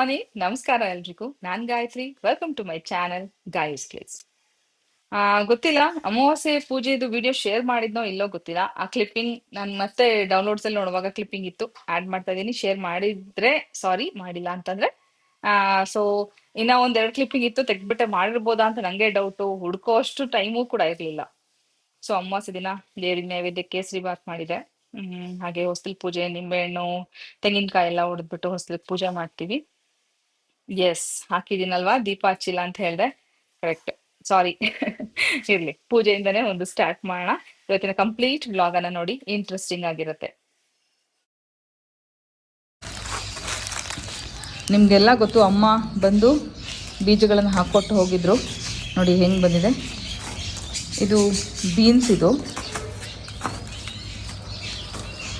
Morning, ನಮಸ್ಕಾರ ಎಲ್ರಿಗೂ. ನಾನ್ Gayatri. Welcome to my channel Gaya's clips. ಗೊತ್ತಿಲ್ಲ, ಅಮಾವಾಸ್ಯೆ ಪೂಜೆದು ವಿಡಿಯೋ ಶೇರ್ ಮಾಡಿದ್ನೋ ಇಲ್ಲೋ ಗೊತ್ತಿಲ್ಲ. ಆ ಕ್ಲಿಪ್ಪಿಂಗ್ ನಾನು ಮತ್ತೆ ಡೌನ್ಲೋಡ್ಸ್ ಅಲ್ಲಿ ನೋಡುವಾಗ ಕ್ಲಿಪ್ಪಿಂಗ್ ಇತ್ತು, ಆಡ್ ಮಾಡ್ತಾ ಇದೀನಿ. ಶೇರ್ ಮಾಡಿದ್ರೆ ಸಾರಿ, ಮಾಡಿಲ್ಲ ಅಂತಂದ್ರೆ ಸೊ ಇನ್ನ ಒಂದೆರಡು ಕ್ಲಿಪ್ಪಿಂಗ್ ಇತ್ತು, ತೆಗ್ದ್ಬಿಟ್ಟೆ ಮಾಡಿರ್ಬೋದಾ ಅಂತ ನಂಗೆ ಡೌಟು. ಹುಡ್ಕೋ ಅಷ್ಟು ಟೈಮು ಕೂಡ ಇರ್ಲಿಲ್ಲ. ಸೊ ಅಮಾವಾಸ್ಯೆ ದಿನ ದೇವ್ರಿಗೆ ನೈವೇದ್ಯ ಕೇಸರಿ ಬಾತ್ ಮಾಡಿದೆ. ಹಾಗೆ ಹೊಸ್ತಿಲ್ ಪೂಜೆ, ನಿಂಬೆಹಣ್ಣು, ತೆಂಗಿನಕಾಯಿ ಎಲ್ಲ ಹೊಡೆದ್ಬಿಟ್ಟು ಹೊಸ್ತಿಲ್ ಪೂಜೆ ಮಾಡ್ತೀವಿ. ಎಸ್, ಹಾಕಿದೀನಲ್ವಾ, ದೀಪ ಹಚ್ಚಿಲ್ಲ ಅಂತ ಹೇಳ್ದೆ. ಕರೆಕ್ಟ್, ಸಾರಿ. ಇರ್ಲಿ, ಪೂಜೆಯಿಂದನೇ ಒಂದು ಸ್ಟಾರ್ಟ್ ಮಾಡೋಣ. ಇವತ್ತಿನ ಕಂಪ್ಲೀಟ್ ವ್ಲಾಗ್ ಅನ್ನ ನೋಡಿ, ಇಂಟ್ರೆಸ್ಟಿಂಗ್ ಆಗಿರುತ್ತೆ. ನಿಮ್ಗೆಲ್ಲ ಗೊತ್ತು, ಅಮ್ಮ ಬಂದು ಬೀಜಗಳನ್ನು ಹಾಕ್ಕೊಟ್ಟು ಹೋಗಿದ್ರು. ನೋಡಿ ಹೆಂಗ್ ಬಂದಿದೆ. ಇದು ಬೀನ್ಸ್, ಇದು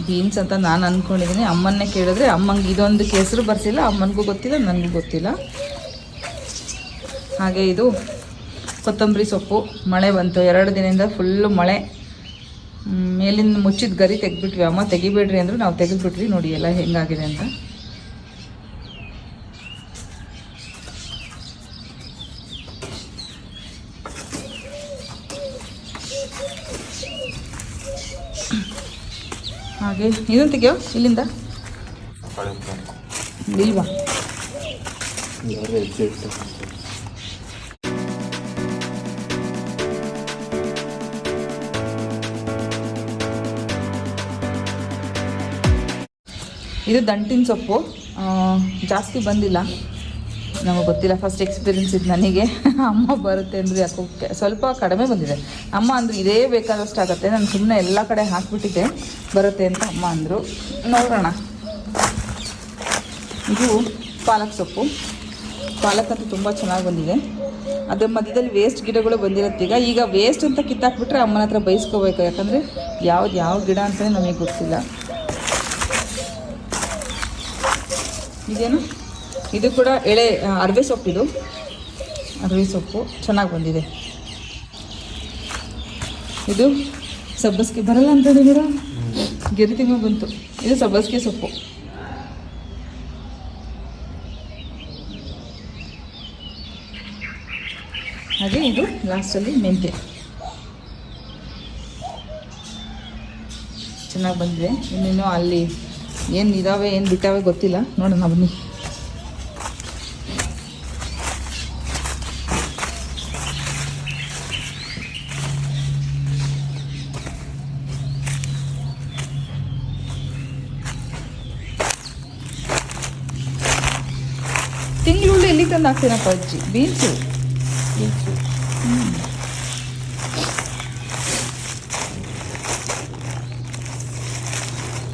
ಬೀನ್ಸ್ ಅಂತ ನಾನು ಅಂದ್ಕೊಂಡಿದ್ದೀನಿ. ಅಮ್ಮನ್ನೇ ಕೇಳಿದ್ರೆ ಅಮ್ಮಂಗೆ ಇದೊಂದು ಹೆಸರು ಬರ್ಸಿಲ್ಲ, ಅಮ್ಮನಿಗೂ ಗೊತ್ತಿಲ್ಲ, ನನಗೂ ಗೊತ್ತಿಲ್ಲ. ಹಾಗೆ ಇದು ಕೊತ್ತಂಬರಿ ಸೊಪ್ಪು. ಮಳೆ ಬಂತು 2 ದಿನದಿಂದ, ಫುಲ್ಲು ಮಳೆ. ಮೇಲಿಂದ ಮುಚ್ಚಿದ ಗರಿ ತೆಗೆದ್ಬಿಟ್ವಿ. ಅಮ್ಮ ತೆಗಿಬೇಡ್ರಿ ಅಂದರು, ನಾವು ತೆಗೆದ್ಬಿಟ್ವಿ. ನೋಡಿ ಎಲ್ಲ ಹೆಂಗಾಗಿದೆ ಅಂತ. ಹಾಗೆ ಇದನ್ನು ತೆಗಿಯೋ ಇಲ್ಲಿಂದ, ಇಲ್ವಾ? ಇದು ದಂಟಿನ ಸೊಪ್ಪು. ಜಾಸ್ತಿ ಬಂದಿಲ್ಲ, ನಮಗೆ ಗೊತ್ತಿಲ್ಲ, ಫಸ್ಟ್ ಎಕ್ಸ್ಪೀರಿಯನ್ಸ್ ಇದು ನನಗೆ. ಅಮ್ಮ ಬರುತ್ತೆ ಅಂದರೆ ಯಾಕೋ ಸ್ವಲ್ಪ ಕಡಿಮೆ ಬಂದಿದೆ. ಅಮ್ಮ ಅಂದರು ಇದೇ ಬೇಕಾದಷ್ಟು ಆಗುತ್ತೆ, ನಾನು ಸುಮ್ಮನೆ ಎಲ್ಲ ಕಡೆ ಹಾಕಿಬಿಟ್ಟಿದ್ದೆ, ಬರುತ್ತೆ ಅಂತ ಅಮ್ಮ ಅಂದರು. ನೋಡೋಣ. ಇದು ಪಾಲಕ್ ಸೊಪ್ಪು. ಪಾಲಕ್ ಅಂತೂ ತುಂಬ ಚೆನ್ನಾಗಿ ಬಂದಿದೆ. ಅದ್ರ ಮಧ್ಯದಲ್ಲಿ ವೇಸ್ಟ್ ಗಿಡಗಳು ಬಂದಿರುತ್ತೆ. ಈಗ ವೇಸ್ಟ್ ಅಂತ ಕಿತ್ತಾಕ್ಬಿಟ್ರೆ ಅಮ್ಮನ ಹತ್ರ ಬೈಸ್ಕೋಬೇಕು, ಯಾಕಂದರೆ ಯಾವ ಗಿಡ ಅಂತಲೇ ನಮಗೆ ಗೊತ್ತಿಲ್ಲ. ಇದೇನು, ಇದು ಕೂಡ ಎಳೆ ಅರವೆ ಸೊಪ್ಪು. ಇದು ಅರವೆ ಸೊಪ್ಪು ಚೆನ್ನಾಗಿ ಬಂದಿದೆ. ಇದು ಸಬ್ಬಸಿಗೆ ಬರಲ್ಲ ಅಂತ ಹೇಳಿದ್ದೀರಾ, ಗೆರಿ ತಿಂಗಳು ಬಂತು. ಇದು ಸಬ್ಬಸಿಗೆ ಸೊಪ್ಪು. ಹಾಗೆ ಇದು ಲಾಸ್ಟಲ್ಲಿ ಮೆಂತ್ಯ ಚೆನ್ನಾಗಿ ಬಂದಿದೆ. ಇನ್ನೇನು ಅಲ್ಲಿ ಏನು ಇದಾವೆ ಏನು ಬಿಟ್ಟಾವೆ ಗೊತ್ತಿಲ್ಲ, ನೋಡೋಣ ಬನ್ನಿ. ತಿಂಗ್ಳುಳ್ಳಿ ಎಲ್ಲಿ ತಂದು ಹಾಕ್ತೀನಪ್ಪ ಅಜ್ಜಿ? ಬೀನ್ಸು.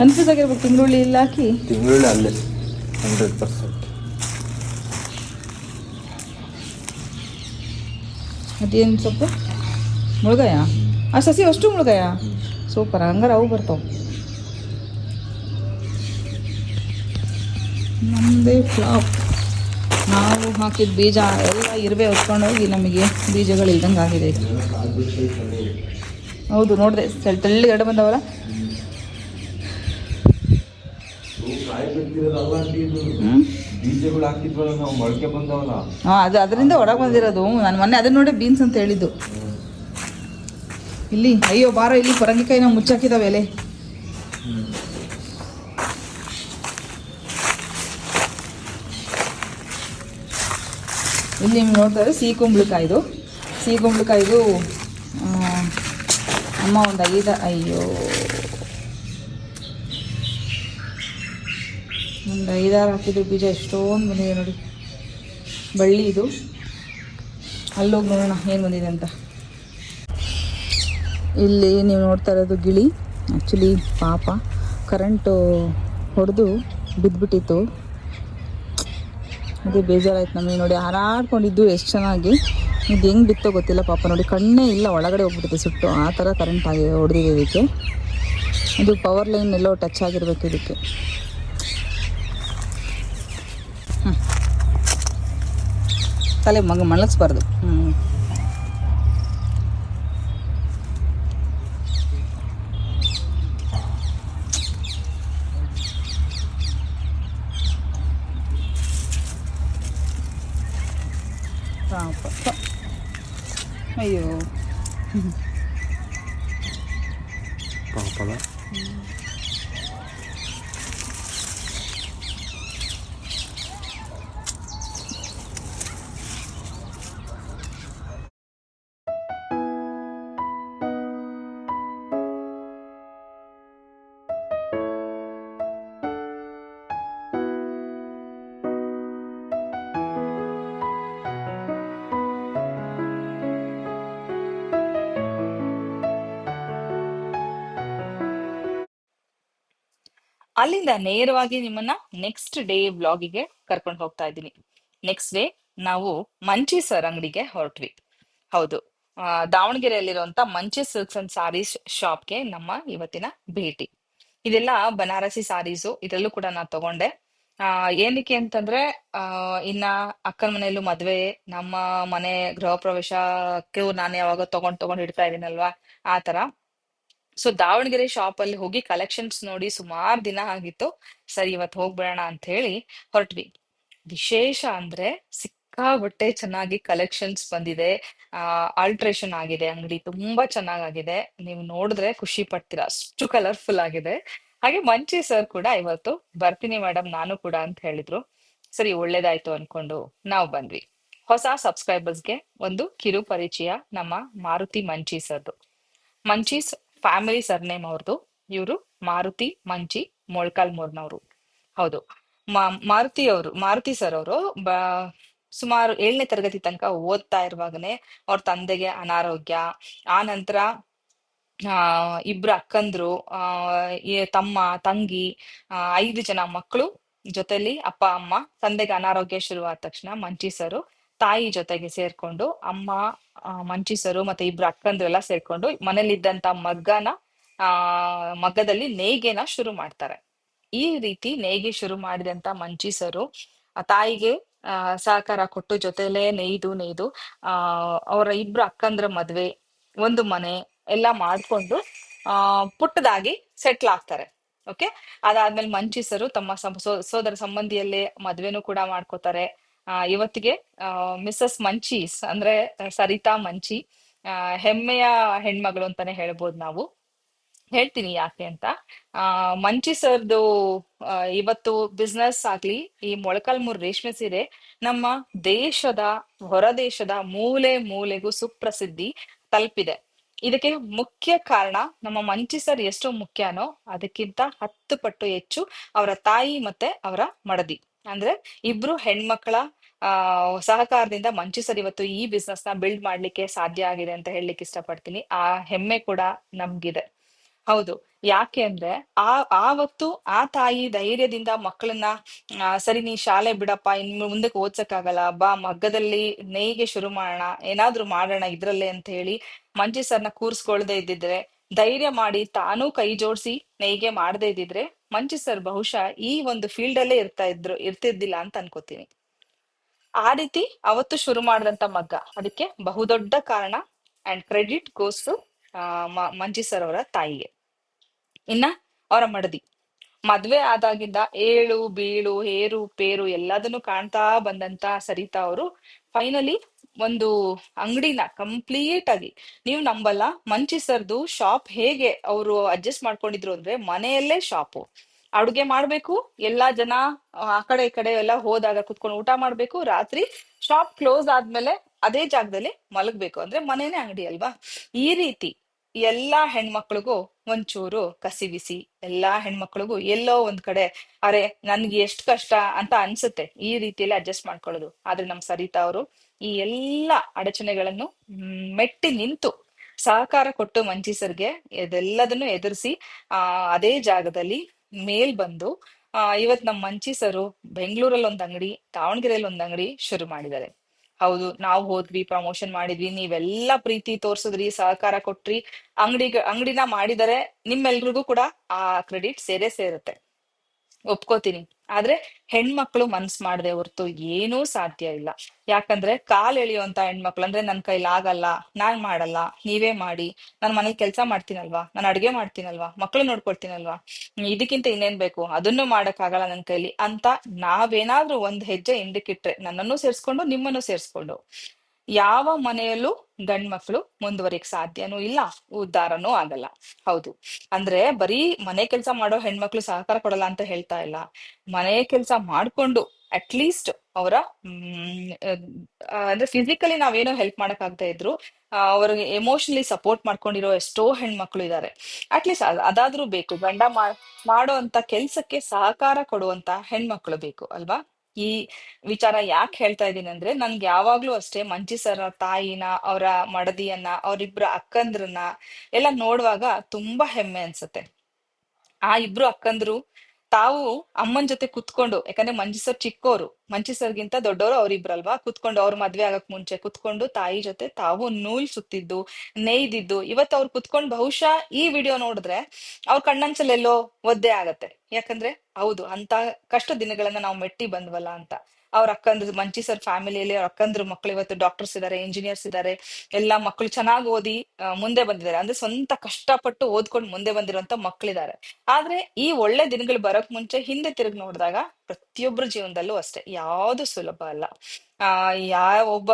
ಕನ್ಫ್ಯೂಸ್ ಆಗಿರ್ಬೇಕು, ತಿಂಗ್ಳುಳ್ಳಿ ಇಲ್ಲ ಹಾಕಿ. ತಿಂಗ್ಳುಳ್ಳಿ ಅಲ್ಲೇ 100%. ಅದೇನು ಸೊಪ್ಪು? ಮುಳುಗಾಯ? ಆ ಸಸಿ ಅಷ್ಟು ಮುಳುಗಾಯ? ಸೂಪರ್, ಹಂಗಾರೆ ಅವು ಬರ್ತಾವೆ. ನಮ್ಮದೇ ಫ್ಲಾಪ್. ನಾವು ಹಾಕಿದ ಬೀಜ ಎಲ್ಲ ಇರುವೆ ಹೊತ್ಕೊಂಡೋಗಿ ನಮಗೆ ಬೀಜಗಳು ಇಲ್ದಂಗೆ ಆಗಿದೆ. ಹೌದು, ನೋಡಿದೆ, ತೆಳ್ಳಿಗೆ ಎಡೆ ಬಂದವಲ್ಲ. ಹಾಂ, ಅದು ಅದರಿಂದ ಹೊರಗೆ ಬಂದಿರೋದು. ನಾನು ಮೊನ್ನೆ ಅದನ್ನ ನೋಡಿ ಬೀನ್ಸ್ ಅಂತ ಹೇಳಿದ್ದು. ಇಲ್ಲಿ ಅಯ್ಯೋ ಬಾರ, ಇಲ್ಲಿ ಪರಂಗಿಕಾಯಿ ನಾವು ಮುಚ್ಚಾಕಿದಾವೆ ಎಲೆ. ಇಲ್ಲಿ ನಿಮ್ಗೆ ನೋಡ್ತಾರೆ ಸಿಹಿ ಕುಂಬಳಕಾಯಿದು. ಅಮ್ಮ ಒಂದು 5 ಹಾಕಿದ್ರು ಬೀಜ. ಎಷ್ಟೊಂದು ಬಂದಿದೆ ನೋಡಿ, ಬಳ್ಳಿ ಇದು. ಅಲ್ಲೋಗಿ ನೋಡೋಣ ಏನು ಬಂದಿದೆ ಅಂತ. ಇಲ್ಲಿ ನೀವು ನೋಡ್ತಾ ಇರೋದು ಗಿಳಿ. ಆ್ಯಕ್ಚುಲಿ ಪಾಪ ಕರೆಂಟು ಹೊಡೆದು ಬಿದ್ದುಬಿಟ್ಟಿತ್ತು. ಅದೇ ಬೇಜಾರಾಯ್ತು ನಮಗೆ. ನೋಡಿ ಹಾರಾಡ್ಕೊಂಡಿದ್ದು ಎಷ್ಟು ಚೆನ್ನಾಗಿ. ಇದು ಹೆಂಗೆ ಬಿತ್ತೋ ಗೊತ್ತಿಲ್ಲ ಪಾಪ. ನೋಡಿ ಕಣ್ಣೇ ಇಲ್ಲ, ಒಳಗಡೆ ಹೋಗ್ಬಿಟ್ಟಿದೆ ಸುಟ್ಟು. ಆ ಥರ ಕರೆಂಟ್ ಆಗಿ ಹೊಡೆದಿದೆ ಇದಕ್ಕೆ. ಇದು ಪವರ್ ಲೈನ್ ಎಲ್ಲೋ ಟಚ್ ಆಗಿರ್ಬೇಕು ಇದಕ್ಕೆ. ತಲೆ ಮಲಗಿಸ್ಬಾರ್ದು. ಅಯ್ಯೋ. ಪಾಪಲ. ಅಲ್ಲಿಂದ ನೇರವಾಗಿ ನಿಮ್ಮನ್ನ ನೆಕ್ಸ್ಟ್ ಡೇ ವ್ಲಾಗಿಗೆ ಕರ್ಕೊಂಡು ಹೋಗ್ತಾ ಇದ್ದೀನಿ. ನೆಕ್ಸ್ಟ್ ಡೇ ನಾವು ಮಂಚಿ ಸರ್ ಅಂಗಡಿಗೆ ಹೊರಟ್ವಿ. ಹೌದು, ದಾವಣಗೆರೆಯಲ್ಲಿರುವಂತ ಮಂಚಿ ಸಿಲ್ಕ್ಸ್ ಅಂಡ್ ಸಾರೀಸ್ ಶಾಪ್ಗೆ ನಮ್ಮ ಇವತ್ತಿನ ಭೇಟಿ. ಇದೆಲ್ಲ ಬನಾರಸಿ ಸಾರೀಸು, ಇದ್ರಲ್ಲೂ ಕೂಡ ನಾ ತಗೊಂಡೆ. ಏನಕ್ಕೆ ಅಂತಂದ್ರೆ ಆ ಇನ್ನ ಅಕ್ಕನ ಮನೆಯಲ್ಲೂ ಮದ್ವೆ, ನಮ್ಮ ಮನೆ ಗೃಹ ಪ್ರವೇಶಕ್ಕೂ ನಾನು ಯಾವಾಗ ತಗೊಂಡ್ ಇಡ್ತಾ ಇದೀನಲ್ವಾ, ಆ ತರ. ಸೊ ದಾವಣಗೆರೆ ಶಾಪ್ ಅಲ್ಲಿ ಹೋಗಿ ಕಲೆಕ್ಷನ್ಸ್ ನೋಡಿ ಸುಮಾರು ದಿನ ಆಗಿತ್ತು. ಸರಿ, ಇವತ್ತು ಹೋಗ್ಬಿಡೋಣ ಅಂತ ಹೇಳಿ ಹೊರಟ್ವಿ. ವಿಶೇಷ ಅಂದ್ರೆ ಸಿಕ್ಕಾಬಟ್ಟೆ ಚೆನ್ನಾಗಿ ಕಲೆಕ್ಷನ್ಸ್ ಬಂದಿದೆ. ಆಲ್ಟ್ರೇಷನ್ ಆಗಿದೆ, ಅಂಗಡಿ ತುಂಬಾ ಚೆನ್ನಾಗಾಗಿದೆ. ನೀವು ನೋಡಿದ್ರೆ ಖುಷಿ ಪಡ್ತೀರಾ, ಅಷ್ಟು ಕಲರ್ಫುಲ್ ಆಗಿದೆ. ಹಾಗೆ ಮಂಚಿ ಸರ್ ಕೂಡ ಇವತ್ತು ಬರ್ತೀನಿ ಮೇಡಮ್ ನಾನು ಕೂಡ ಅಂತ ಹೇಳಿದ್ರು. ಸರಿ, ಒಳ್ಳೇದಾಯ್ತು ಅನ್ಕೊಂಡು ನಾವು ಬಂದ್ವಿ. ಹೊಸ ಸಬ್ಸ್ಕ್ರೈಬರ್ಸ್ಗೆ ಒಂದು ಕಿರು ಪರಿಚಯ ನಮ್ಮ ಮಾರುತಿ ಮಂಚಿ ಸರ್ದು. ಮಂಚೀಸ್ ಫ್ಯಾಮಿಲಿ ಸರ್ನೇಮ್ ಅವ್ರದ್ದು. ಇವರು ಮಾರುತಿ ಮಂಚಿ ಮೊಳ್ಕಾಲ್ಮೂರ್ನವರು. ಹೌದು, ಮಾರುತಿ ಸರ್ ಅವರು ಸುಮಾರು 7ನೇ ತರಗತಿ ತನಕ ಓದ್ತಾ ಇರುವಾಗನೇ ಅವ್ರ ತಂದೆಗೆ ಅನಾರೋಗ್ಯ. ಆ ನಂತರ ಇಬ್ರು ಅಕ್ಕಂದ್ರು, ತಮ್ಮ ತಂಗಿ, 5 ಜನ ಮಕ್ಕಳು, ಜೊತೆಲಿ ಅಪ್ಪ ಅಮ್ಮ. ತಂದೆಗೆ ಅನಾರೋಗ್ಯ ಶುರುವಾದ ತಕ್ಷಣ ಮಂಚಿ ಸರು ತಾಯಿ ಜೊತೆಗೆ ಸೇರ್ಕೊಂಡು, ಅಮ್ಮ, ಮಂಚಿ ಸರು ಮತ್ತೆ ಇಬ್ರು ಅಕ್ಕಂದ್ರು ಎಲ್ಲ ಸೇರ್ಕೊಂಡು ಮನೇಲಿದ್ದಂತ ಆ ಮಗ್ಗದಲ್ಲಿ ನೇಯ್ಗೆನ ಶುರು ಮಾಡ್ತಾರೆ. ಈ ರೀತಿ ನೇಯ್ಗೆ ಶುರು ಮಾಡಿದಂತ ಮಂಚಿ ಸರು ತಾಯಿಗೆ ಸಹಕಾರ ಕೊಟ್ಟು ಜೊತೆಲೇ ನೇಯ್ದು ಆ ಅವರ ಇಬ್ರು ಅಕ್ಕಂದ್ರ ಮದ್ವೆ, ಒಂದು ಮನೆ ಎಲ್ಲ ಮಾಡ್ಕೊಂಡು ಪುಟ್ಟದಾಗಿ ಸೆಟ್ಲ್ ಆಗ್ತಾರೆ. ಓಕೆ, ಅದಾದ್ಮೇಲೆ ಮಂಚಿಸರು ತಮ್ಮ ಸೋದರ ಸಂಬಂಧಿಯಲ್ಲೇ ಮದ್ವೆನೂ ಕೂಡ ಮಾಡ್ಕೋತಾರೆ. ಇವತ್ತಿಗೆ ಮಿಸಸ್ ಮಂಚೀಸ್ ಅಂದ್ರೆ ಸರಿತಾ ಮಂಚಿ ಹೆಮ್ಮೆಯ ಹೆಣ್ಮಗಳು ಅಂತಾನೆ ಹೇಳ್ಬೋದು ನಾವು. ಹೇಳ್ತೀನಿ ಯಾಕೆ ಅಂತ. ಮಂಚಿ ಸರ್ದು ಇವತ್ತು ಬಿಸ್ನೆಸ್ ಆಗ್ಲಿ, ಈ ಮೊಳಕಾಲ್ಮೂರ್ ರೇಷ್ಮೆ ಸೀರೆ ನಮ್ಮ ದೇಶದ ಹೊರ ದೇಶದ ಮೂಲೆ ಮೂಲೆಗೂ ಸುಪ್ರಸಿದ್ಧಿ ತಲುಪಿದೆ. ಇದಕ್ಕೆ ಮುಖ್ಯ ಕಾರಣ ನಮ್ಮ ಮಂಚಿ ಸರ್ ಎಷ್ಟು ಮುಖ್ಯನೋ ಅದಕ್ಕಿಂತ 10 ಪಟ್ಟು ಹೆಚ್ಚು ಅವರ ತಾಯಿ ಮತ್ತೆ ಅವರ ಮಡದಿ, ಅಂದ್ರೆ ಇಬ್ರು ಹೆಣ್ಮಕ್ಳ ಸಹಕಾರದಿಂದ ಮಂಚಿ ಸರ್ ಇವತ್ತು ಈ ಬಿಸ್ನೆಸ್ ನ ಬಿಲ್ಡ್ ಮಾಡ್ಲಿಕ್ಕೆ ಸಾಧ್ಯ ಆಗಿದೆ ಅಂತ ಹೇಳಲಿಕ್ಕೆ ಇಷ್ಟಪಡ್ತೀನಿ. ಆ ಹೆಮ್ಮೆ ಕೂಡ ನಮ್ಗಿದೆ. ಹೌದು, ಯಾಕೆ ಅಂದ್ರೆ ಆವತ್ತು ಆ ತಾಯಿ ಧೈರ್ಯದಿಂದ ಮಕ್ಕಳನ್ನ ಸರಿ ನೀ ಶಾಲೆ ಬಿಡಪ್ಪ, ಮುಂದಕ್ಕೆ ಓದ್ಸಕ್ಕಾಗಲ್ಲ, ಬಾ ಮಗ್ಗದಲ್ಲಿ ನೇಯ್ಗೆ ಶುರು ಮಾಡೋಣ, ಏನಾದ್ರೂ ಮಾಡೋಣ ಇದ್ರಲ್ಲೇ ಅಂತ ಹೇಳಿ ಮಂಜಿ ಸರ್ನ ಕೂರ್ಸ್ಕೊಳ್ದೆ ಇದ್ದಿದ್ರೆ, ಧೈರ್ಯ ಮಾಡಿ ತಾನೂ ಕೈ ಜೋಡಿಸಿ ನೇಯ್ಗೆ ಮಾಡದೇ ಇದ್ದಿದ್ರೆ ಮಂಜಿ ಸರ್ ಬಹುಶಃ ಈ ಒಂದು ಫೀಲ್ಡ್ ಅಲ್ಲೇ ಇರ್ತಿದ್ದಿಲ್ಲ ಅಂತ ಅನ್ಕೋತೀನಿ. ಆ ರೀತಿ ಅವತ್ತು ಶುರು ಮಾಡಿದಂತ ಮಗ್ಗ, ಅದಕ್ಕೆ ಬಹುದೊಡ್ಡ ಕಾರಣ and credit goes to Manji sir ಅವರ ತಾಯಿಗೆ. ಇನ್ನ ಅವರ ಮಡದಿ ಮದ್ವೆ ಆದಾಗಿಂದ ಏಳು ಬೀಳು ಏರು ಪೇರು ಎಲ್ಲದನ್ನು ಕಾಣ್ತಾ ಬಂದಂತ ಸರಿತಾ ಅವರು ಫೈನಲಿ ಒಂದು ಅಂಗಡಿನ ಕಂಪ್ಲೀಟ್ ಆಗಿ, ನೀವು ನಂಬಲ್ಲ, ಮಂಚಿ ಸರ್ದು ಶಾಪ್ ಹೇಗೆ ಅವರು ಅಡ್ಜಸ್ಟ್ ಮಾಡ್ಕೊಂಡಿದ್ರು ಅಂದ್ರೆ ಮನೆಯಲ್ಲೇ ಶಾಪು, ಅಡುಗೆ ಮಾಡ್ಬೇಕು, ಎಲ್ಲಾ ಜನ ಆ ಕಡೆ ಈ ಕಡೆ ಎಲ್ಲ ಹೋದಾಗ ಕುತ್ಕೊಂಡು ಊಟ ಮಾಡ್ಬೇಕು, ರಾತ್ರಿ ಶಾಪ್ ಕ್ಲೋಸ್ ಆದ್ಮೇಲೆ ಅದೇ ಜಾಗದಲ್ಲಿ ಮಲಗ್ಬೇಕು, ಅಂದ್ರೆ ಮನೇನೆ ಅಂಗಡಿ ಅಲ್ವಾ. ಈ ರೀತಿ ಎಲ್ಲಾ ಹೆಣ್ಮಕ್ಳಿಗೂ ಒಂಚೂರು ಕಸಿ ಬಿಸಿ, ಎಲ್ಲಾ ಹೆಣ್ಮಕ್ಳಿಗೂ ಎಲ್ಲೋ ಒಂದ್ ಕಡೆ ಅರೆ ನನ್ಗೆ ಎಷ್ಟ್ ಕಷ್ಟ ಅಂತ ಅನ್ಸುತ್ತೆ, ಈ ರೀತಿಯಲ್ಲಿ ಅಡ್ಜಸ್ಟ್ ಮಾಡ್ಕೊಳ್ಳೋದು. ಆದ್ರೆ ನಮ್ ಸರಿತಾ ಅವರು ಈ ಎಲ್ಲಾ ಅಡಚಣೆಗಳನ್ನು ಮೆಟ್ಟಿ ನಿಂತು ಸಹಕಾರ ಕೊಟ್ಟು ಮಂಚಿ ಸರ್ಗೆ ಇದೆಲ್ಲದನ್ನು ಎದುರಿಸಿ ಅದೇ ಜಾಗದಲ್ಲಿ ಮೇಲ್ ಬಂದು ಇವತ್ ನಮ್ ಮಂಚಿ ಸರು ಬೆಂಗಳೂರಲ್ಲಿ ಒಂದ್ ಅಂಗಡಿ, ದಾವಣಗೆರೆಯಲ್ಲಿ ಒಂದ್ ಅಂಗಡಿ ಶುರು ಮಾಡಿದ್ದಾರೆ. ಹೌದು, ನಾವು ಹೋದ್ವಿ, ಪ್ರಮೋಷನ್ ಮಾಡಿದ್ವಿ, ನೀವೆಲ್ಲಾ ಪ್ರೀತಿ ತೋರ್ಸಿದ್ರಿ, ಸಹಕಾರ ಕೊಟ್ರಿ, ಅಂಗಡಿನ ಮಾಡಿದರೆ ನಿಮ್ಮೆಲ್ರಿಗೂ ಕೂಡ ಆ ಕ್ರೆಡಿಟ್ ಸೇರೇ ಸೇರುತ್ತೆ, ಒಪ್ಕೋತೀನಿ. ಆದ್ರೆ ಹೆಣ್ಮಕ್ಳು ಮನ್ಸ್ ಮಾಡದೆ ಹೊರ್ತು ಏನೂ ಸಾಧ್ಯ ಇಲ್ಲ. ಯಾಕಂದ್ರೆ ಕಾಲ್ ಎಳಿಯುವಂತ ಹೆಣ್ಮಕ್ಳು ಅಂದ್ರೆ ನನ್ ಕೈಲಿ ಆಗಲ್ಲ, ನಾನ್ ಮಾಡಲ್ಲ, ನೀವೇ ಮಾಡಿ, ನಾನ್ ಮನೇಲಿ ಕೆಲ್ಸ ಮಾಡ್ತೀನಲ್ವಾ, ನಾನು ಅಡ್ಗೆ ಮಾಡ್ತೀನಲ್ವಾ, ಮಕ್ಳು ನೋಡ್ಕೊಳ್ತೀನಲ್ವಾ, ಇದಕ್ಕಿಂತ ಇನ್ನೇನ್ ಬೇಕು, ಅದನ್ನು ಮಾಡಕ್ ಆಗಲ್ಲ ನನ್ ಕೈಲಿ ಅಂತ ನಾವೇನಾದ್ರೂ ಒಂದ್ ಹೆಜ್ಜೆ ಹಿಂದಕ್ಕಿಟ್ರೆ, ನನ್ನನ್ನು ಸೇರ್ಸ್ಕೊಂಡು ನಿಮ್ಮನ್ನು ಸೇರ್ಸ್ಕೊಂಡು ಯಾವ ಮನೆಯಲ್ಲೂ ಗಂಡ್ಮಕ್ಳು ಮುಂದುವರಿಯಕ್ ಸಾಧ್ಯನೂ ಇಲ್ಲ, ಉದ್ಧಾರನೂ ಆಗಲ್ಲ. ಹೌದು, ಅಂದ್ರೆ ಬರೀ ಮನೆ ಕೆಲಸ ಮಾಡೋ ಹೆಣ್ಮಕ್ಳು ಸಹಕಾರ ಕೊಡಲ್ಲ ಅಂತ ಹೇಳ್ತಾ ಇಲ್ಲ. ಮನೆ ಕೆಲಸ ಮಾಡ್ಕೊಂಡು ಅಟ್ಲೀಸ್ಟ್ ಅವರ ಅಂದ್ರೆ ಫಿಸಿಕಲಿ ನಾವೇನೋ ಹೆಲ್ಪ್ ಮಾಡಕ್ ಆಗ್ತಾ ಇದ್ರು, ಅವ್ರಿಗೆ ಎಮೋಷನಲಿ ಸಪೋರ್ಟ್ ಮಾಡ್ಕೊಂಡಿರೋ ಎಷ್ಟೋ ಹೆಣ್ಮಕ್ಳು ಇದ್ದಾರೆ. ಅಟ್ಲೀಸ್ಟ್ ಅದಾದ್ರೂ ಬೇಕು. ಮಾಡೋ ಅಂತ ಕೆಲ್ಸಕ್ಕೆ ಸಹಕಾರ ಕೊಡುವಂತ ಹೆಣ್ಮಕ್ಳು ಬೇಕು ಅಲ್ವಾ. ಈ ವಿಚಾರ ಯಾಕೆ ಹೇಳ್ತಾ ಇದ್ದೀನಿ ಅಂದ್ರೆ, ನನ್ಗೆ ಯಾವಾಗ್ಲೂ ಅಷ್ಟೇ ಮಂಚಿ ಸರ್ ತಾಯಿನ, ಅವರ ಮಡದಿಯನ್ನ, ಅವ್ರಿಬ್ರ ಅಕ್ಕಂದ್ರನ್ನ ಎಲ್ಲ ನೋಡುವಾಗ ತುಂಬಾ ಹೆಮ್ಮೆ ಅನ್ಸುತ್ತೆ. ಆ ಇಬ್ರು ಅಕ್ಕಂದ್ರು ತಾವು ಅಮ್ಮನ್ ಜೊತೆ ಕುತ್ಕೊಂಡು, ಯಾಕಂದ್ರೆ ಮಂಜು ಸರ್ ಚಿಕ್ಕೋರು, ಮಂಜು ಸರ್ಗಿಂತ ದೊಡ್ಡವರು ಅವ್ರಿಬ್ರಲ್ವಾ, ಕುತ್ಕೊಂಡು ಅವ್ರ ಮದ್ವೆ ಆಗಕ್ ಮುಂಚೆ ಕುತ್ಕೊಂಡು ತಾಯಿ ಜೊತೆ ತಾವು ನೂಲ್ ಸುತ್ತಿದ್ದು, ನೇಯ್ದಿದ್ದು, ಇವತ್ತು ಅವ್ರು ಕುತ್ಕೊಂಡು ಬಹುಶಃ ಈ ವಿಡಿಯೋ ನೋಡಿದ್ರೆ ಅವ್ರ ಕಣ್ಣಂಚಲೆಲ್ಲೋ ಒದ್ದೆ ಆಗತ್ತೆ. ಯಾಕಂದ್ರೆ ಹೌದು, ಅಂತ ಕಷ್ಟ ದಿನಗಳನ್ನ ನಾವು ಮೆಟ್ಟಿ ಬಂದ್ವಲ್ಲ ಅಂತ. ಅವ್ರ ಅಕ್ಕಂದ್ರ ಮಂಚಿ ಸರ್ ಫ್ಯಾಮಿಲಿಯಲ್ಲಿ ಅವ್ರ ಅಕ್ಕಂದ್ರ ಮಕ್ಳು ಇವತ್ತು ಡಾಕ್ಟರ್ಸ್ ಇದಾರೆ, ಇಂಜಿನಿಯರ್ಸ್ ಇದಾರೆ, ಎಲ್ಲಾ ಮಕ್ಳು ಚೆನ್ನಾಗಿ ಓದಿ ಮುಂದೆ ಬಂದಿದ್ದಾರೆ. ಅಂದ್ರೆ ಸ್ವಂತ ಕಷ್ಟಪಟ್ಟು ಓದ್ಕೊಂಡು ಮುಂದೆ ಬಂದಿರುವಂತ ಮಕ್ಳಿದ್ದಾರೆ. ಆದ್ರೆ ಈ ಒಳ್ಳೆ ದಿನಗಳು ಬರೋಕ್ ಮುಂಚೆ ಹಿಂದೆ ತಿರುಗಿ ನೋಡಿದಾಗ ಪ್ರತಿಯೊಬ್ಬರ ಜೀವನದಲ್ಲೂ ಅಷ್ಟೇ ಯಾವುದು ಸುಲಭ ಅಲ್ಲ. ಯಾವ ಒಬ್ಬ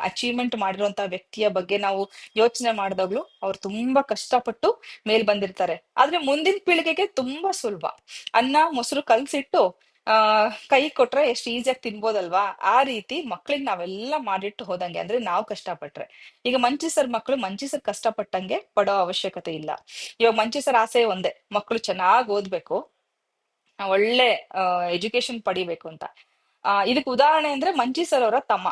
ಅಚೀವ್ಮೆಂಟ್ ಮಾಡಿರುವಂತ ವ್ಯಕ್ತಿಯ ಬಗ್ಗೆ ನಾವು ಯೋಚನೆ ಮಾಡಿದಾಗ್ಲೂ ಅವ್ರು ತುಂಬಾ ಕಷ್ಟಪಟ್ಟು ಮೇಲ್ ಬಂದಿರ್ತಾರೆ. ಆದ್ರೆ ಮುಂದಿನ ಪೀಳಿಗೆಗೆ ತುಂಬಾ ಸುಲಭ. ಅನ್ನ ಮೊಸರು ಕಲ್ಸಿಟ್ಟು ಕೈ ಕೊಟ್ರೆ ಎಷ್ಟು ಈಸಿಯಾಗಿ ತಿನ್ಬೋದಲ್ವಾ, ಆ ರೀತಿ ಮಕ್ಳಿಗೆ ನಾವೆಲ್ಲ ಮಾಡಿಟ್ಟು ಹೋದಂಗೆ, ಅಂದ್ರೆ ನಾವು ಕಷ್ಟಪಟ್ರೆ. ಈಗ ಮಂಚಿ ಸರ್ ಮಕ್ಳು ಮಂಚಿ ಸರ್ ಕಷ್ಟಪಟ್ಟಂಗೆ ಪಡೋ ಅವಶ್ಯಕತೆ ಇಲ್ಲ. ಇವಾಗ ಮಂಚಿ ಸರ್ ಆಸೆ ಒಂದೇ, ಮಕ್ಳು ಚೆನ್ನಾಗ್ ಓದ್ಬೇಕು, ಒಳ್ಳೆ ಎಜುಕೇಶನ್ ಪಡಿಬೇಕು ಅಂತ. ಇದಕ್ ಉದಾಹರಣೆ ಅಂದ್ರೆ ಮಂಚಿ ಸರ್ ಅವರ ತಮ್ಮ.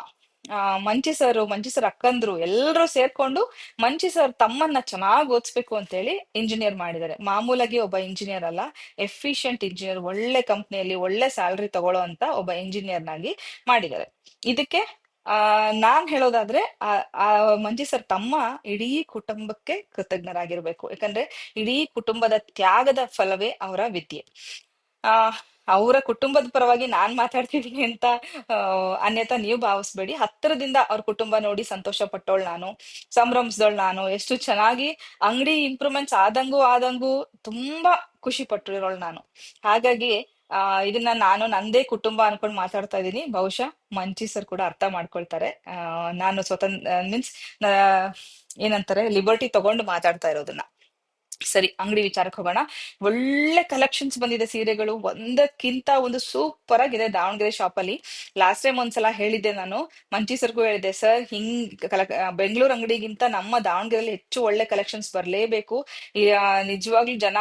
ಮಂಚಿ ಸರ್ ಅಕ್ಕಂದ್ರು ಎಲ್ರೂ ಸೇರ್ಕೊಂಡು ಮಂಚಿ ಸರ್ ತಮ್ಮನ್ನ ಚೆನ್ನಾಗ್ ಓದಿಸ್ಬೇಕು ಅಂತ ಹೇಳಿ ಇಂಜಿನಿಯರ್ ಮಾಡಿದ್ದಾರೆ. ಮಾಮೂಲಾಗಿ ಒಬ್ಬ ಇಂಜಿನಿಯರ್ ಅಲ್ಲ, ಎಫಿಷಿಯಂಟ್ ಇಂಜಿನಿಯರ್, ಒಳ್ಳೆ ಕಂಪ್ನಿಯಲ್ಲಿ ಒಳ್ಳೆ ಸ್ಯಾಲ್ರಿ ತಗೊಳ್ಳೋ ಅಂತ ಒಬ್ಬ ಇಂಜಿನಿಯರ್ನಾಗಿ ಮಾಡಿದ್ದಾರೆ. ಇದಕ್ಕೆ ನಾನ್ ಹೇಳೋದಾದ್ರೆ ಆ ಮಂಜಿ ಸರ್ ತಮ್ಮ ಇಡೀ ಕುಟುಂಬಕ್ಕೆ ಕೃತಜ್ಞರಾಗಿರ್ಬೇಕು. ಯಾಕಂದ್ರೆ ಇಡೀ ಕುಟುಂಬದ ತ್ಯಾಗದ ಫಲವೇ ಅವರ ವಿದ್ಯೆ. ಆ ಅವರ ಕುಟುಂಬದ ಪರವಾಗಿ ನಾನ್ ಮಾತಾಡ್ತಿದ್ದೀನಿ ಅಂತ ಅನ್ಯತಾ ನೀವು ಭಾವಿಸ್ಬೇಡಿ. ಹತ್ತಿರದಿಂದ ಅವ್ರ ಕುಟುಂಬ ನೋಡಿ ಸಂತೋಷ ಪಟ್ಟೋಳ್ ನಾನು, ಸಂಭ್ರಮಿಸ್ದೋಳ್ ನಾನು. ಎಷ್ಟು ಚೆನ್ನಾಗಿ ಅಂಗಡಿ ಇಂಪ್ರೂವ್ಮೆಂಟ್ಸ್ ಆದಂಗೂ ತುಂಬಾ ಖುಷಿ ಪಟ್ಟಿರೋಳ್ ನಾನು. ಹಾಗಾಗಿ ಇದನ್ನ ನಾನು ನಂದೇ ಕುಟುಂಬ ಅನ್ಕೊಂಡ್ ಮಾತಾಡ್ತಾ ಇದ್ದೀನಿ. ಬಹುಶಃ ಮಂಚಿ ಸರ್ ಕೂಡ ಅರ್ಥ ಮಾಡ್ಕೊಳ್ತಾರೆ. ನಾನು ಮೀನ್ಸ್ ಏನಂತಾರೆ, ಲಿಬರ್ಟಿ ತಗೊಂಡು ಮಾತಾಡ್ತಾ ಇರೋದನ್ನ. ಸರಿ, ಅಂಗಡಿ ವಿಚಾರಕ್ಕೆ ಹೋಗೋಣ. ಒಳ್ಳೆ ಕಲೆಕ್ಷನ್ಸ್ ಬಂದಿದೆ ಸೀರೆಗಳು, ಒಂದಕ್ಕಿಂತ ಒಂದು ಸೂಪರ್ ಆಗಿದೆ ದಾವಣಗೆರೆ ಶಾಪ್ ಅಲ್ಲಿ. ಲಾಸ್ಟ್ ಟೈಮ್ ಒಂದ್ಸಲ ಹೇಳಿದ್ದೆ ನಾನು, ಮಂಚಿ ಸರ್ಗೂ ಹೇಳಿದೆ, ಸರ್ ಬೆಂಗಳೂರು ಅಂಗಡಿಗಿಂತ ನಮ್ಮ ದಾವಣಗೆರೆಯಲ್ಲಿ ಹೆಚ್ಚು ಒಳ್ಳೆ ಕಲೆಕ್ಷನ್ಸ್ ಬರ್ಲೇಬೇಕು. ನಿಜವಾಗ್ಲೂ ಜನ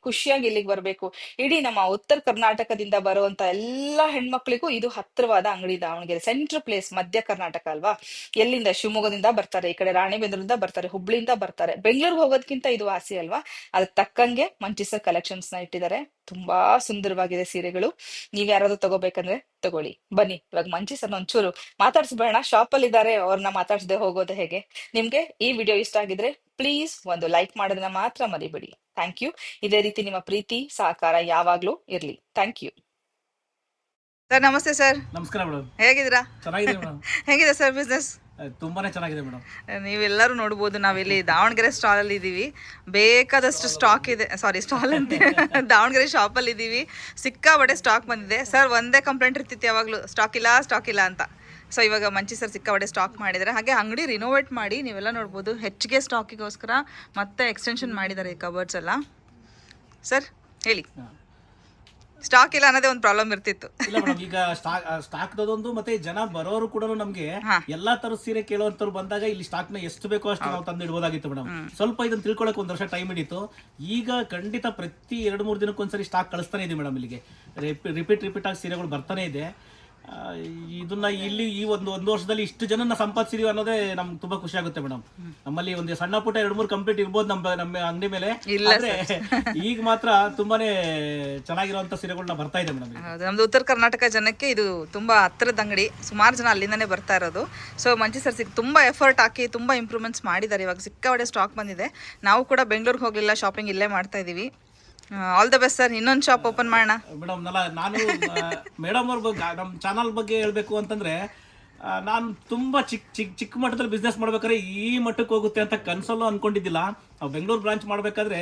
ಖುಷಿಯಾಗಿ ಇಲ್ಲಿಗೆ ಬರ್ಬೇಕು. ಇಡೀ ನಮ್ಮ ಉತ್ತರ ಕರ್ನಾಟಕದಿಂದ ಬರುವಂತ ಎಲ್ಲಾ ಹೆಣ್ಮಕ್ಳಿಗೂ ಇದು ಹತ್ತಿರವಾದ ಅಂಗಡಿ ದಾವಣಗೆರೆ. ಸೆಂಟ್ರಲ್ ಪ್ಲೇಸ್, ಮಧ್ಯ ಕರ್ನಾಟಕ ಅಲ್ವಾ. ಎಲ್ಲಿಂದ? ಶಿವಮೊಗ್ಗದಿಂದ ಬರ್ತಾರೆ, ಈ ಕಡೆ ರಾಣಿಬೆನ್ನೂರಿಂದ ಬರ್ತಾರೆ, ಹುಬ್ಳಿಯಿಂದ ಬರ್ತಾರೆ. ಬೆಂಗಳೂರಿಗೆ ಹೋಗೋದಕ್ಕಿಂತ ಇದು ವಾಸಿ ಅಲ್ವಾ. ಅದಕ್ಕೆ ತಕ್ಕಂಗೆ ಮಂಚಿ ಸರ್ ಕಲೆಕ್ಷನ್ಸ್ ನ ಇಟ್ಟಿದ್ದಾರೆ. ತುಂಬಾ ಸುಂದರವಾಗಿದೆ ಸೀರೆಗಳು. ನೀವ್ ಯಾರಾದ್ರೂ ತಗೋಬೇಕಂದ್ರೆ ತಗೊಳ್ಳಿ. ಬನ್ನಿ, ಇವಾಗ ಮಂಚಿ ಸರ್ ಒಂಚೂರು ಮಾತಾಡ್ಸ್ಬೇಡ, ಶಾಪ್ ಅಲ್ಲಿ ಇದಾರೆ, ಅವ್ರನ್ನ ಮಾತಾಡ್ಸದೆ ಹೋಗೋದು ಹೇಗೆ. ನಿಮ್ಗೆ ಈ ವಿಡಿಯೋ ಇಷ್ಟ ಆಗಿದ್ರೆ ಪ್ಲೀಸ್ ಒಂದು ಲೈಕ್ ಮಾಡೋದನ್ನ ಮಾತ್ರ ಮರಿಬೇಡಿ. Thank you. ಇದೇ ರೀತಿ ನಿಮ್ಮ ಪ್ರೀತಿ ಸಹಕಾರ ಯಾವಾಗ್ಲೂ ಇರ್ಲಿ. Thank you sir. ನಮಸ್ತೆ ಸರ್. ನಮಸ್ಕಾರ ಮೇಡಮ್, ಹೇಗಿದ್ದೀರಾ? ಚೆನ್ನಾಗಿದೆ ಮೇಡಮ್. ಹೇಗಿದೆ ಸರ್ ಬಿಸ್ನೆಸ್? ತುಂಬಾನೇ ಚೆನ್ನಾಗಿದೆ ಮೇಡಮ್. ನೀವೆಲ್ಲರೂ ನೋಡ್ಬೋದು, ನಾವಿಲ್ಲಿ ದಾವಣಗೆರೆ ಸ್ಟಾಲ್ ಅಲ್ಲಿ ಇದೀವಿ. ಬೇಕಾದಷ್ಟು ಸ್ಟಾಕ್ ಇದೆ, ಸಾರಿ ಸ್ಟಾಲ್ ಅಂತ ದಾವಣಗೆರೆ ಶಾಪ್ ಅಲ್ಲಿ ಇದೀವಿ. ಸಿಕ್ಕಾಬಟ್ಟೆ ಸ್ಟಾಕ್ ಬಂದಿದೆ. ಸರ್ ಒಂದೇ ಕಂಪ್ಲೇಂಟ್ ಇರ್ತಿತ್ತು ಯಾವಾಗ್ಲೂ, ಸ್ಟಾಕ್ ಇಲ್ಲ ಅಂತ. ಸೊ ಇವಾಗ ಮಂಚಿ ಸರ್ ಸಿಕ್ಕಾಬಟ್ಟೆ ಸ್ಟಾಕ್ ಮಾಡಿದ್ದಾರೆ. ಹಾಗೆ ಅಂಗಡಿ ರಿನೋವೇಟ್ ಮಾಡಿ ನೀವೆಲ್ಲ ನೋಡ್ಬೋದು, ಹೆಚ್ಚಿಗೆ ಸ್ಟಾಕಿಗೋಸ್ಕರ ಮತ್ತೆ ಎಕ್ಸ್ಟೆನ್ಷನ್ ಮಾಡಿದ್ದಾರೆ ಈ ಕಬರ್ಡ್ಸ್ ಎಲ್ಲ. ಸರ್ ಹೇಳಿ, ಸ್ಟಾಕ್ ಇಲ್ಲ ಅನ್ನೋದೇ ಒಂದು ಪ್ರಾಬ್ಲಮ್ ಇರ್ತಿತ್ತು. ಇಲ್ಲ ಮೇಡಮ್, ಈಗ ಸ್ಟಾಕ್ ಅದೊಂದು, ಮತ್ತೆ ಜನ ಬರೋರು ಕೂಡ ನಮ್ಗೆ ಎಲ್ಲಾ ತರ ಸೀರೆ ಕೇಳುವಂತವ್ರು ಬಂದಾಗ ಇಲ್ಲಿ ಸ್ಟಾಕ್ ನ ಎಷ್ಟು ಬೇಕೋ ಅಷ್ಟು ನಾವು ತಂದು ಇಡ್ಬೋದಾಗಿತ್ತು ಮೇಡಮ್. ಸ್ವಲ್ಪ ಇದನ್ನ ತಿಳ್ಕೊಳಕ್ ಒಂದ್ ವರ್ಷ ಟೈಮ್ ಹಿಡಿತು. ಈಗ ಖಂಡಿತ ಪ್ರತಿ 2-3 ದಿನಕ್ಕೊಂದ್ಸರಿ ಸ್ಟಾಕ್ ಕಳಿಸ್ತಾನೆ ಇದೆ ಮೇಡಮ್. ಇಲ್ಲಿಗೆ ರಿಪೀಟ್ ಆಗಿ ಸೀರೆಗಳು ಬರ್ತಾನೆ ಇದೆ. ಇದನ್ನ ಇಲ್ಲಿ ಈ ಒಂದು ವರ್ಷದಲ್ಲಿ ಇಷ್ಟು ಜನನ ಸಂಪಾದಿಸಿದೀವಿ ಅನ್ನೋದೇ ನಮ್ಗೆ ತುಂಬಾ ಖುಷಿ ಆಗುತ್ತೆ ಮೇಡಮ್. ನಮ್ಮಲ್ಲಿ ಒಂದು ಸಣ್ಣ ಪುಟ್ಟ 2-3 ಕಂಪ್ಲೀಟ್ ಇರ್ಬೋದು ನಮ್ಮ ಅಂಗಡಿ ಮೇಲೆ, ಈಗ ಮಾತ್ರ ತುಂಬಾನೇ ಚೆನ್ನಾಗಿರುವಂತ ಸೀರೆಗಳನ್ನ ಬರ್ತಾ ಇದೆ ಮೇಡಮ್. ನಮ್ದು ಉತ್ತರ ಕರ್ನಾಟಕ ಜನಕ್ಕೆ ಇದು ತುಂಬಾ ಹತ್ತಿರದ ಅಂಗಡಿ, ಸುಮಾರು ಜನ ಅಲ್ಲಿಂದಾನೇ ಬರ್ತಾ ಇರೋದು. ಸೊ ಮಂಚಿ ಸರ್ ತುಂಬಾ ಎಫರ್ಟ್ ಹಾಕಿ ತುಂಬಾ ಇಂಪ್ರೂವ್ಮೆಂಟ್ಸ್ ಮಾಡಿದ್ದಾರೆ. ಇವಾಗ ಸಿಕ್ಕಾಪಟ್ಟೆ ಸ್ಟಾಕ್ ಬಂದಿದೆ. ನಾವು ಕೂಡ ಬೆಂಗಳೂರಿಗೆ ಹೋಗ್ಲಿಲ್ಲ, ಶಾಪಿಂಗ್ ಇಲ್ಲೇ ಮಾಡ್ತಾ ಇದೀವಿ. All the best sir. ಇನ್ನೊಂದು ಶಾಪ್ ಓಪನ್ ಮಾಡೋಣ ಮೇಡಮ್. ನಾನು ಮೇಡಮ್ ಅವ್ರ ಬಗ್ಗೆ, ನಮ್ಮ ಚಾನಲ್ ಬಗ್ಗೆ ಹೇಳ್ಬೇಕು ಅಂತಂದ್ರೆ, ನಾನು ತುಂಬಾ ಚಿಕ್ಕ ಮಟ್ಟದಲ್ಲಿ ಬಿಸ್ನೆಸ್ ಮಾಡ್ಬೇಕಾದ್ರೆ ಈ ಮಟ್ಟಕ್ಕೆ ಹೋಗುತ್ತೆ ಅಂತ ಕನ್ಸಲ್ಲೂ ಅನ್ಕೊಂಡಿದ್ದಿಲ್ಲ. ನಾವು ಬೆಂಗಳೂರು ಬ್ರಾಂಚ್ ಮಾಡ್ಬೇಕಾದ್ರೆ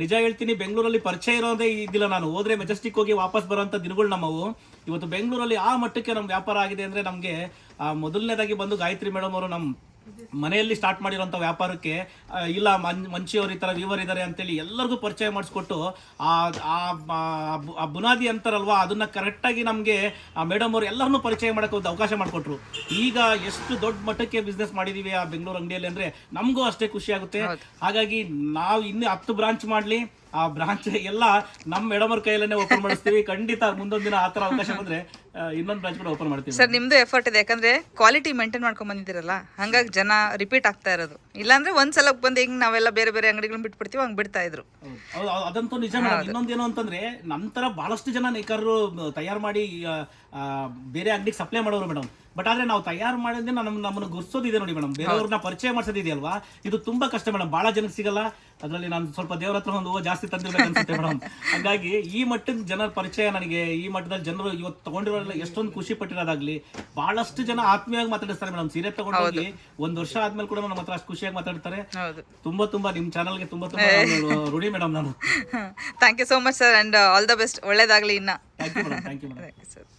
ನಿಜ ಹೇಳ್ತೀನಿ, ಬೆಂಗಳೂರಲ್ಲಿ ಪರಿಚಯ ಇರೋದೇ ಇದ್ದಿಲ್ಲ. ನಾನು ಹೋದ್ರೆ ಮೆಜೆಸ್ಟಿಕ್ ಹೋಗಿ ವಾಪಸ್ ಬರೋಂಥ ದಿನಗಳು ನಮ್ಮವು. ಇವತ್ತು ಬೆಂಗಳೂರಲ್ಲಿ ಆ ಮಟ್ಟಕ್ಕೆ ನಮ್ಮ ವ್ಯಾಪಾರ ಆಗಿದೆ ಅಂದ್ರೆ ನಮಗೆ ಮೊದಲನೇದಾಗಿ ಬಂದು ಗಾಯತ್ರಿ ಮೇಡಮ್ ಅವರು ನಮ್ಮ ಮನೆಯಲ್ಲಿ ಸ್ಟಾರ್ಟ್ ಮಾಡಿರೋಂಥ ವ್ಯಾಪಾರಕ್ಕೆ ಇಲ್ಲ ಮಂಚಿಯವರು ಈ ಥರ ವಿವರ್ ಇದ್ದಾರೆ ಅಂತೇಳಿ ಎಲ್ಲರಿಗೂ ಪರಿಚಯ ಮಾಡಿಸ್ಕೊಟ್ಟು ಆ ಬುನಾದಿ ಅಂತಾರಲ್ವಾ, ಅದನ್ನ ಕರೆಕ್ಟಾಗಿ ನಮಗೆ ಆ ಮೇಡಮ್ ಅವರು ಎಲ್ಲರನ್ನೂ ಪರಿಚಯ ಮಾಡೋಕ್ಕೆ ಒಂದು ಅವಕಾಶ ಮಾಡಿಕೊಟ್ರು. ಈಗ ಎಷ್ಟು ದೊಡ್ಡ ಮಟ್ಟಕ್ಕೆ ಬಿಸ್ನೆಸ್ ಮಾಡಿದೀವಿ ಆ ಬೆಂಗಳೂರು ಅಂಗಡಿಯಲ್ಲಿ ಅಂದ್ರೆ ನಮಗೂ ಅಷ್ಟೇ ಖುಷಿ ಆಗುತ್ತೆ. ಹಾಗಾಗಿ ನಾವು ಇನ್ನೂ 10 ಬ್ರಾಂಚ್ ಮಾಡಲಿ, ಆ ಬ್ರಾಂಚ್ ಎಲ್ಲ ನಮ್ಮ ಮೇಡಮ್ ಅವ್ರ ಕೈಯಲ್ಲೇ ಓಪನ್ ಮಾಡಿಸ್ತೀವಿ. ಖಂಡಿತ ಮುಂದೊಂದು ದಿನ ಆ ಥರ ಅವಕಾಶ ಬಂದ್ರೆ ಇನ್ನೊಂದು ಬ್ರಾಂಚ್ ಕೂಡ ಓಪನ್ ಮಾಡ್ತೀವಿ. ಸರ್ ನಿಮ್ದು ಎಫರ್ಟ್ ಇದೆ, ಯಾಕಂದ್ರೆ ಕ್ವಾಲಿಟಿ ಮೇಂಟೈನ್ ಮಾಡ್ಕೊಂಡ್ ಬಂದಿದ್ದೀರಲ್ಲ, ಹಂಗಾಗಿ ಜನ ರಿಪೀಟ್ ಆಗ್ತಾ ಇರೋದು. ಇಲ್ಲಾಂದ್ರೆ ಒಂದ್ಸಲ ಬಂದು ಹಿಂಗ್ ನಾವೆಲ್ಲ ಬೇರೆ ಬೇರೆ ಅಂಗಡಿಗಳನ್ನ ಬಿಟ್ಬಿಡ್ತೀವಿ, ಹಂಗ್ ಬಿಡ್ತಾ ಇದ್ರು. ಅದಂತೂ ನಿಜ ಮೇಡಮ್. ಇನ್ನೊಂದೇನು ಅಂತಂದ್ರೆ ನಂತರ ಬಹಳಷ್ಟು ಜನ ನೇಕಾರರು ತಯಾರು ಮಾಡಿ ಬೇರೆ ಅಂಗಡಿಗೆ ಸಪ್ಲೈ ಮಾಡೋರು ಮೇಡಮ್. ಬಟ್ ಆದ್ರೆ ನಾವು ತಯಾರು ಮಾಡಿದ್ರೆ ನಮ್ಮನ್ನು ಗುರ್ಸೋದಿದೆ ನೋಡಿ ಮೇಡಮ್, ಬೇರೆಯವ್ರನ್ನ ಪರಿಚಯ ಮಾಡಿಸೋದಿದೆಯಲ್ವಾ, ಇದು ತುಂಬಾ ಕಷ್ಟ ಮೇಡಮ್. ಬಹಳ ಜನಕ್ಕೆ ಸಿಗಲ್ಲ. ಅದರಲ್ಲಿ ನಾನು ಸ್ವಲ್ಪ ದೇವರ ಹತ್ರ ಒಂದು ಹೂವು ಜಾಸ್ತಿ ತಂದಿರ್ಬೇಕು ಅನ್ಸುತ್ತೆ ಮೇಡಮ್. ಹಾಗಾಗಿ ಈ ಮಟ್ಟದ ಜನರ ಪರಿಚಯ ನನಗೆ, ಈ ಮಟ್ಟದಲ್ಲಿ ಜನರು ಇವತ್ತು ತಗೊಂಡಿರೋಲ್ಲ ಎಷ್ಟೊಂದು ಖುಷಿ ಪಟ್ಟಿರೋದಾಗ್ಲಿ, ಬಹಳಷ್ಟು ಜನ ಆತ್ಮೀಯವಾಗಿ ಮಾತಾಡಿಸ್ತಾರೆ ಮೇಡಮ್. ಸೀರೆ ತಗೊಂಡೋಗಿ 1 ವರ್ಷ ಆದ್ಮೇಲೆ ಕೂಡ ನಮ್ಮ ಹತ್ರ ಅಷ್ಟು ಖುಷಿಯಾಗಿ ಮಾತಾಡ್ತಾರೆ. ತುಂಬಾ ನಿಮ್ ಚಾನಲ್ಗೆ ತುಂಬಾ ರೂಢಿ ಮೇಡಮ್ ನಾನು. Thank you so much sir, and all the best. ಒಳ್ಳೇದಾಗ್ಲಿ ಇನ್ನ. Thank you madam. ಸರ್.